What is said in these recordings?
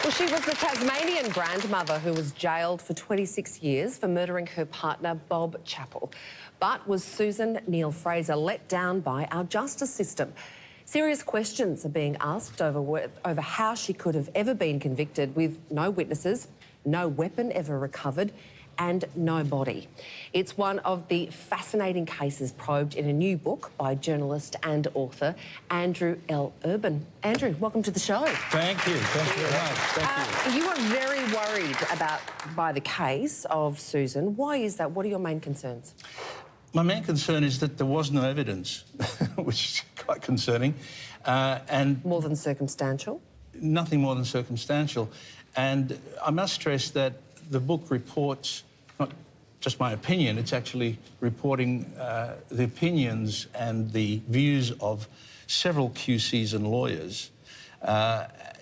Well, she was the Tasmanian grandmother who was jailed for 26 years for murdering her partner, Bob Chappell. But was Susan Neal-Fraser let down by our justice system? Serious questions are being asked over how she could have ever been convicted with no witnesses, no weapon ever recovered, and no body. It's one of the fascinating cases probed in a new book by journalist and author Andrew L. Urban. Andrew, welcome to the show. Thank you. Thank you very much. Thank you. You were very worried by the case of Susan. Why is that? What are your main concerns? My main concern is that there was no evidence, which is quite concerning. And more than circumstantial? Nothing more than circumstantial. And I must stress that the book reports not just my opinion, it's actually reporting the opinions and the views of several QCs and lawyers.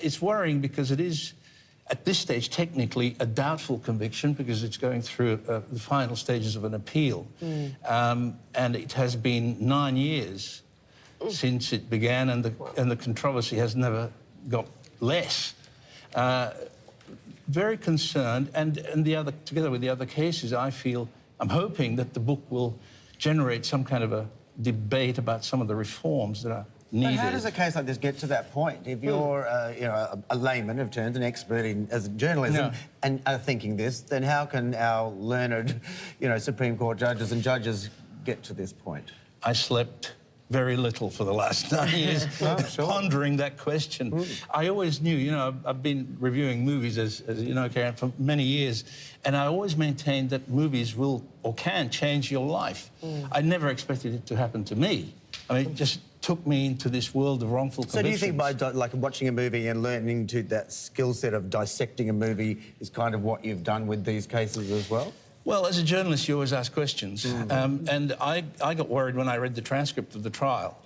It's worrying because it is, at this stage, technically a doubtful conviction because it's going through the final stages of an appeal. And it has been 9 years since it began, and the controversy has never got less. Very concerned, and together with the other cases, I'm hoping that the book will generate some kind of a debate about some of the reforms that are needed. But how does a case like this get to that point? If you're, a layman of terms, an expert in journalism, and are thinking this, then how can our learned, Supreme Court judges and judges get to this point? I slept very little for the last 9 years, pondering that question. I always knew, I've been reviewing movies, as you know, Karen, for many years, and I always maintained that movies will or can change your life. I never expected it to happen to me. I mean, it just took me into this world of wrongful convictions. So do you think by watching a movie and learning to that skill set of dissecting a movie is kind of what you've done with these cases as well? Well, as a journalist, you always ask questions. And I got worried when I read the transcript of the trial.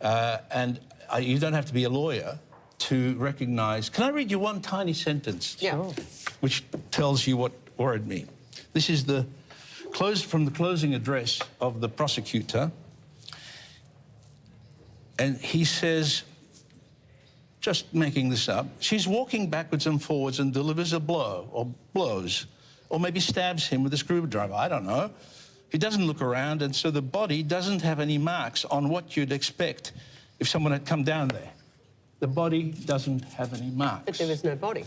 You don't have to be a lawyer to recognise... Can I read you one tiny sentence? Yeah. Which tells you what worried me. This is from the closing address of the prosecutor. And he says, just making this up, she's walking backwards and forwards and delivers a blow, or blows, or maybe stabs him with a screwdriver, I don't know. He doesn't look around, and so the body doesn't have any marks on what you'd expect if someone had come down there. The body doesn't have any marks. But there was no body.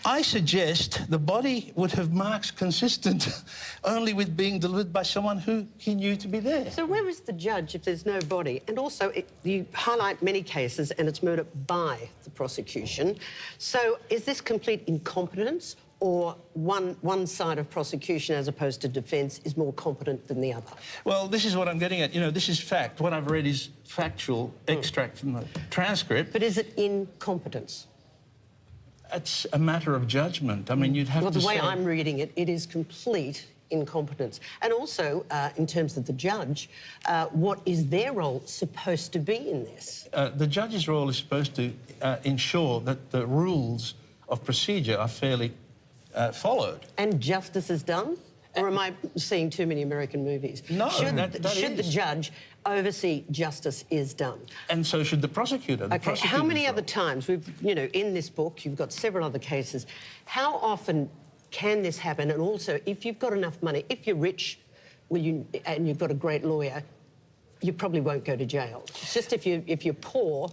I suggest the body would have marks consistent only with being delivered by someone who he knew to be there. So where is the judge if there's no body? And also, you highlight many cases and it's murder by the prosecution. So is this complete incompetence, or one side of prosecution as opposed to defence is more competent than the other? Well, this is what I'm getting at. This is fact. What I've read is factual extract from the transcript. But is it incompetence? It's a matter of judgment. I mean, you'd have to say... Well, the way I'm reading it, it is complete incompetence. And also, in terms of the judge, what is their role supposed to be in this? The judge's role is supposed to ensure that the rules of procedure are fairly followed. And justice is done? Or am I seeing too many American movies? No, should the judge oversee justice is done? And so should the prosecutor. Okay, how many other times, in this book, you've got several other cases, how often can this happen? And also, if you've got enough money, if you're rich, and you've got a great lawyer, you probably won't go to jail. It's just if you're poor,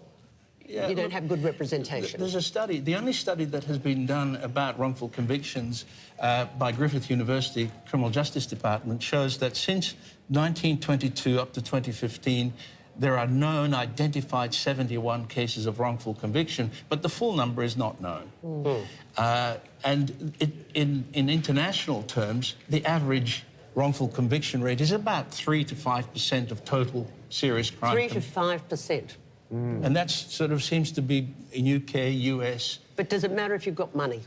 you don't have good representation. There's a study, the only study that has been done about wrongful convictions by Griffith University Criminal Justice Department shows that since 1922 up to 2015, there are known identified 71 cases of wrongful conviction, but the full number is not known. And in international terms, the average wrongful conviction rate is about 3 to 5% of total serious crime. 3 to 5%. And that sort of seems to be in UK, US. But does it matter if you've got money?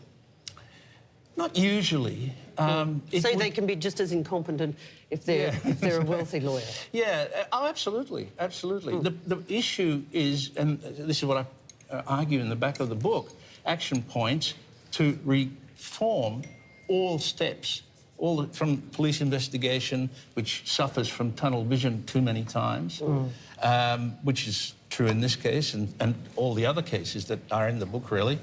Not usually. So they can be just as incompetent if they're a wealthy lawyer? Yeah, absolutely, absolutely. The issue is, and this is what I argue in the back of the book, action points to reform all steps, from police investigation, which suffers from tunnel vision too many times, which is true in this case and all the other cases that are in the book, really,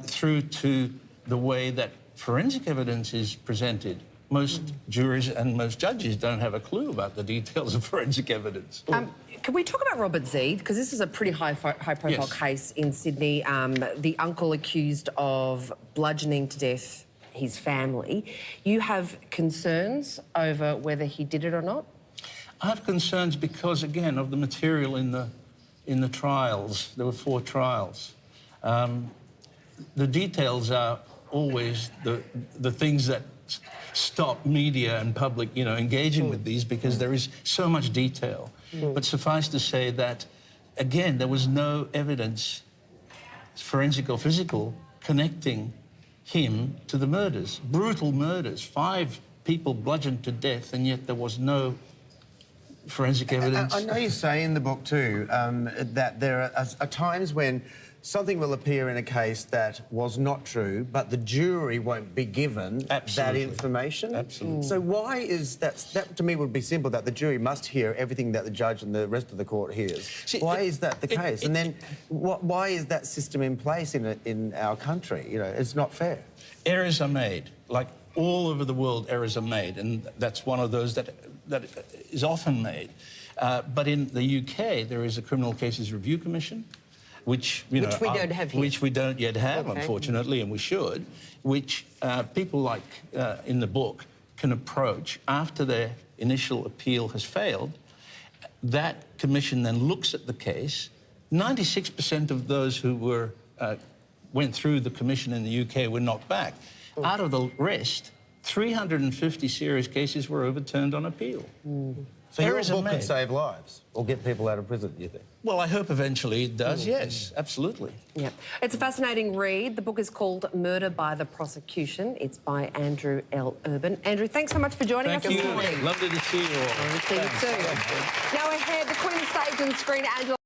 through to the way that forensic evidence is presented. Most juries and most judges don't have a clue about the details of forensic evidence. Can we talk about Robert Z? Because this is a pretty high-profile Yes. case in Sydney. The uncle accused of bludgeoning to death his family. You have concerns over whether he did it or not? I have concerns because, again, of the material in the trials. There were 4 trials. The details are always the things that stop media and public, engaging with these, because there is so much detail. But suffice to say that, again, there was no evidence, forensic or physical, connecting him to the murders. Brutal murders. 5 people bludgeoned to death, and yet there was no forensic evidence. I know you say in the book too that there are times when something will appear in a case that was not true, but the jury won't be given that information. Absolutely. So why is that? That to me would be simple, that the jury must hear everything that the judge and the rest of the court hears. See, why is that the case? And then why is that system in place in our country? It's not fair. Errors are made. Like all over the world, errors are made, and that's one of those that is often made. But in the UK, there is a Criminal Cases Review Commission, which we don't have here. Which we don't yet have, unfortunately, and we should, which people like in the book can approach after their initial appeal has failed. That commission then looks at the case. 96% of those who went through the commission in the UK were knocked back. Out of the rest, 350 serious cases were overturned on appeal. So your book could save lives or get people out of prison, do you think? Well, I hope eventually it does, yes, absolutely. Yeah. It's a fascinating read. The book is called Murder by the Prosecution. It's by Andrew L. Urban. Andrew, thanks so much for joining us this morning. Lovely to see you all. Lovely to see you too. Now ahead, the Queen of Stage and Screen, Angela.